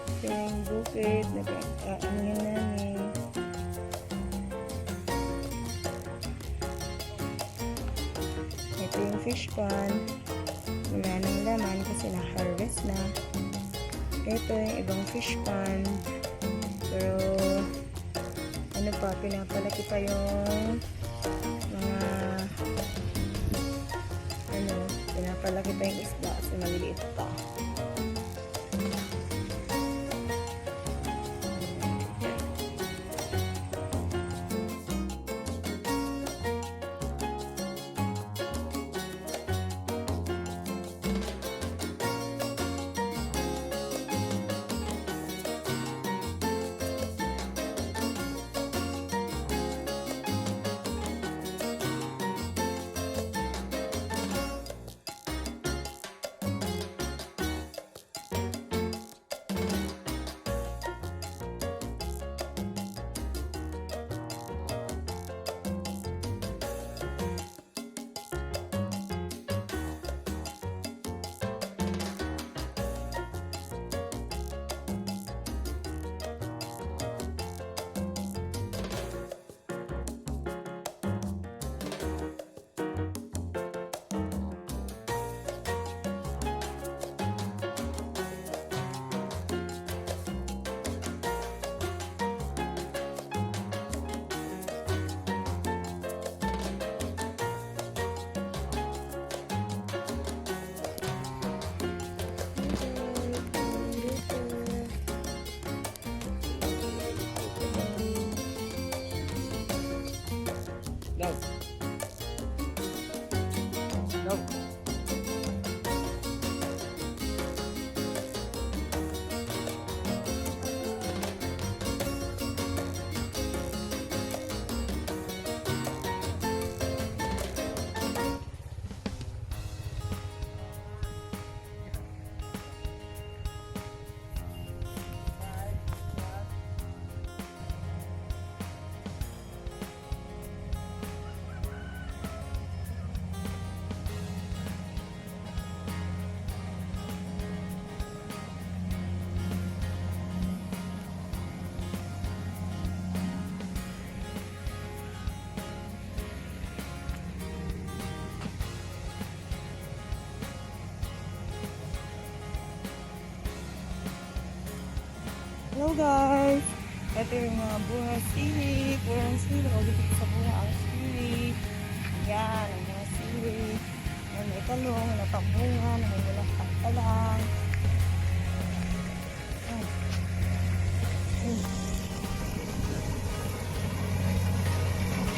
Ito yung bukid. Nag-aangin namin. Ito yung fish pond. Wala nang laman kasi na-harvest na. Ito yung ibang fish pond. Pero ano pa, pinapalaki pa yung mga pinapalaki pa yung isda kasi maliliit pa. Go. Go. Hello guys! Ito yung mga bunga sili. Purang sili. O dito sa bunga ang sili. Yan, ang mga sili. Yan, may talong, natambunga, nangungulang pantalang.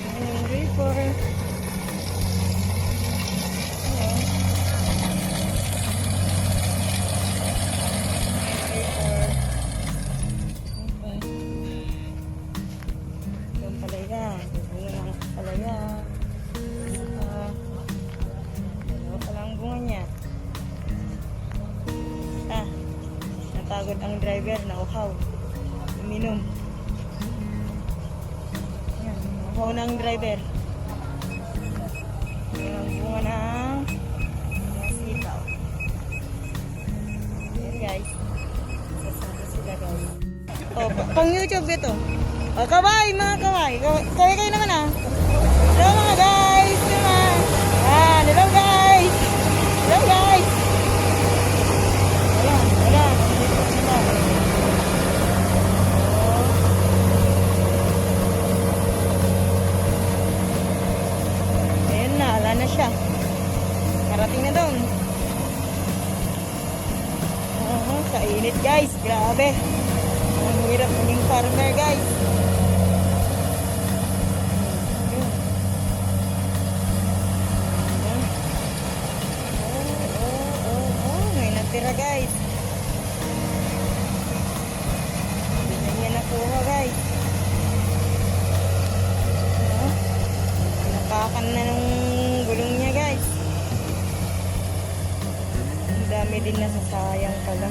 Yan yung reaper. Napagod ang driver na uhaw. Uminom. Yan, uhaw na ang driver. Yan ang bunga ng mga sitaw. Yan guys. Sasama sila guys. Oh, pang YouTube ito. Oh, kaway mga kaway. Kaway kayo naman ah. Hello mga guys. Naman. Ah, hello guys. Hello guys. Na siya. Narating na doon. Sa init guys. Grabe. Ang hirap maging farmer guys. May natira guys. Hindi na niya nakuha guys. Nakakan na nung gulong niya guys. Ang dami din nasasayang pala.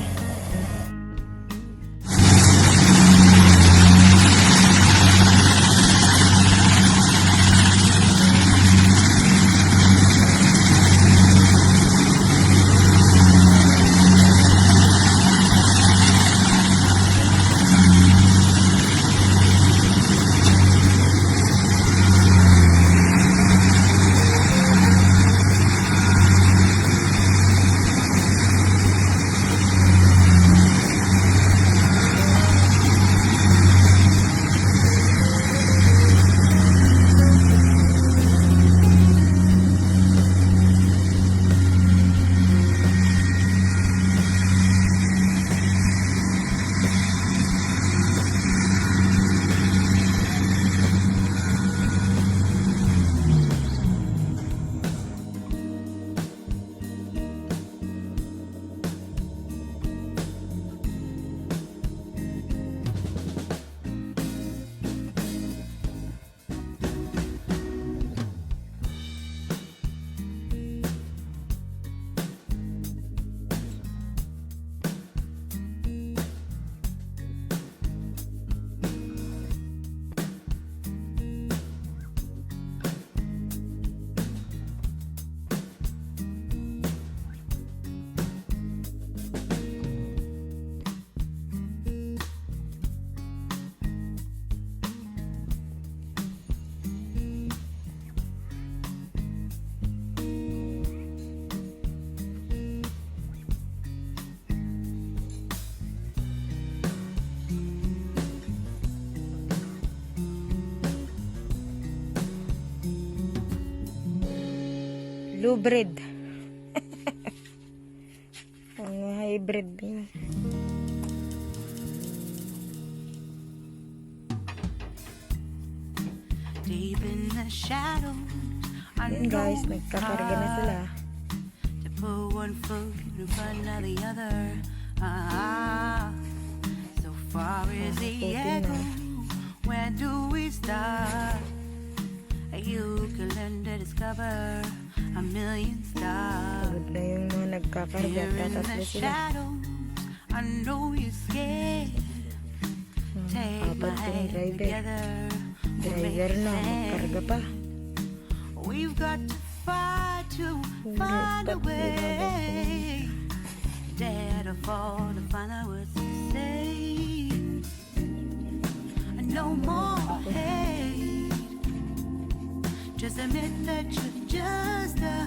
Lubred. Ang hybrid yun. Deep in the shadows, Yun guys, nagkakarga na sila. to put one foot in front of the other. So far is the echo. Where do we start? You can learn to discover a million stars. Pagod na yung mga nagkakarga. Here in Tatatlo the sila. shadows, I know you're scared. Take my Apat yung hand driver. together. We'll make Driver it na, stand. magkarga pa. We've got to fight to find a way. Dare to fall to find out what to say. No more hate. Just admit that you're just a